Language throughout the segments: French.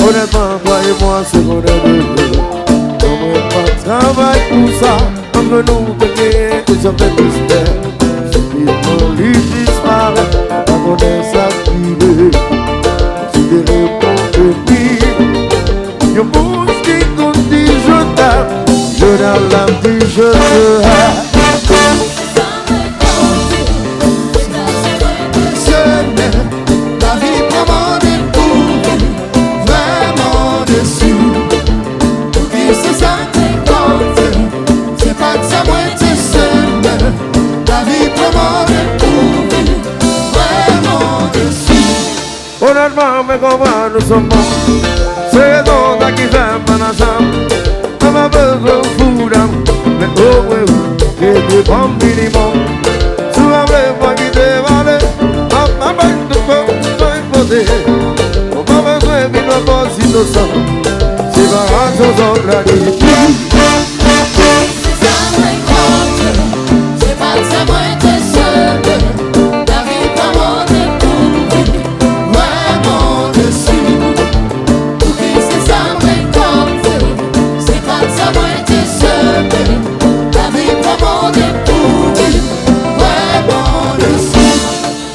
Honnêtement, toi et moi, c'est qu'on est deux. On ne pas travailler pour ça. Entre nous, t'es et ça fait mystère. Si mon lit disparaît, on connaît ça qui veut. Si des réponses de vie, y'a bouge qui compte dit je t'aime. Je n'aime la vie, je te hais. Honnêtement, mais comment nous sommes bons. C'est donc qui fait mon ensemble. On a besoin de fou d'âme. Mais oh oui, j'ai des bons minimum. Souvent, moi qui t'ai valé. On m'a pas de quoi, on imposé. On m'a besoin de vivre pas si innocent. C'est pas grave, on s'en planifie.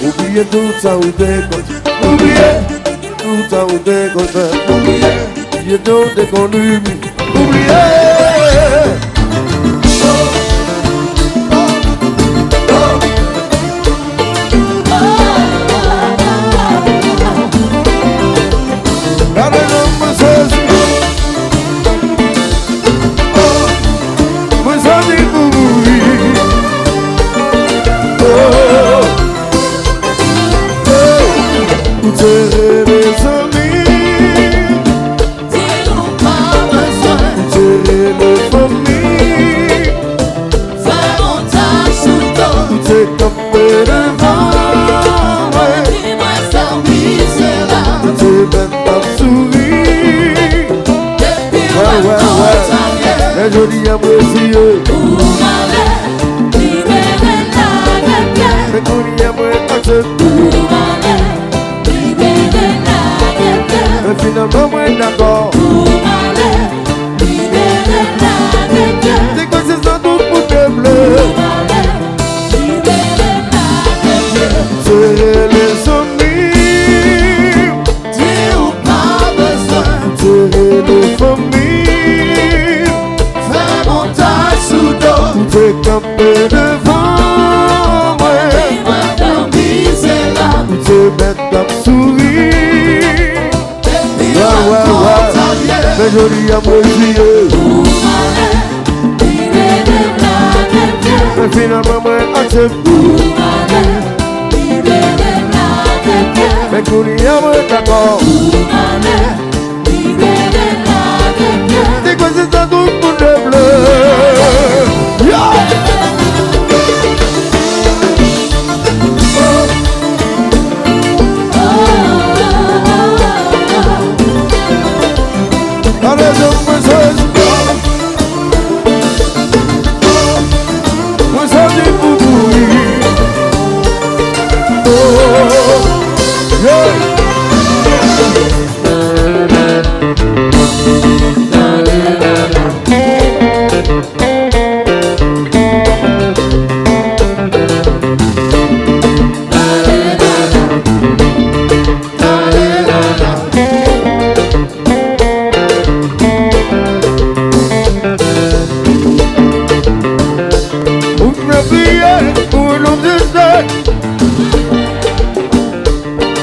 Oubliez tout ça ou déconne. Oubliez tout ça ou déconne. Oubliez tout dès qu'on oublie. Oubliez. Joli à monsieur, pour m'aller, libérer la guerre. mais joli à moi, accepte. Pour m'aller, libérer la guerre. Mais finalement, moi d'accord. Pour m'aller, libérer la guerre. C'est quoi c'est ça tout pour te bleu? Pour m'aller, libérer la guerre. C'est les amis, Dieu ou pas besoin, c'est les familles. T'es campé devant moi. et moi dormir là. T'es bête à sourire. Mais joli à moi juillet. Pour m'aller, libérer la guerre. Mais finalement moi accepte. Pour m'aller, libérer la guerre. Mais joli à moi d'accord. Pour m'aller, libérer la guerre. C'est quoi c'est ça tout pour le bleu?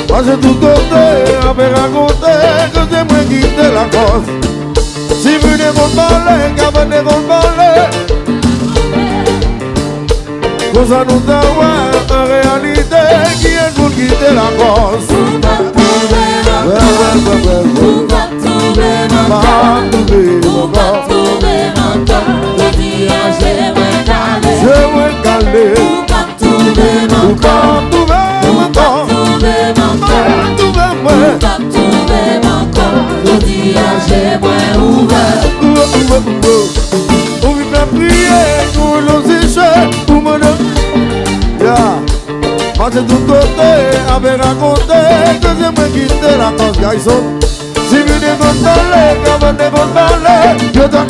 Parce tout côté, avait raconté que c'est moi qui t'ai la cause. Si vous ne vont parler, qu'avant ne vont parler, qu'on ça nous envoie en réalité qui est pour quitter la cause. Pour pas trouver encore, pour pas trouver encore, pour pas trouver encore, le dimanche est moins calé. C'est moins calé. Pour pas trouver Pour encore, pas trouver pour pas encore. trouver encore, pour pas trouver encore, le dimanche est moins ouvert. On vient prier pour nos échanges. passer tout côté, avec raconter que c'est moi qui te la cause, garçon. Si vous ne condamnez, quand vous ne condamnez, je t'en...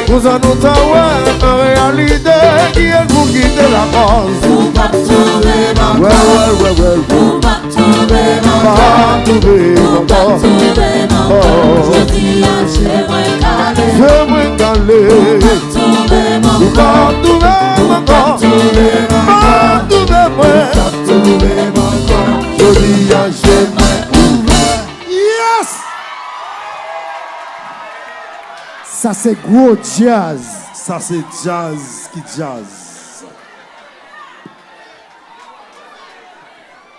Vous en nous savez, en réalité, qui est vous qui te la cause. Vous pas trouver mon corps. Vous pas trouver mon corps. Vous pas trouver mon corps. Je dis à j'aimerais caler. J'aimerais caler. Vous pas trouver mon corps. Vous pas trouver mon corps. Je dis à j'aimerais. Yes! Ça c'est gros jazz. Ça c'est jazz qui jazz.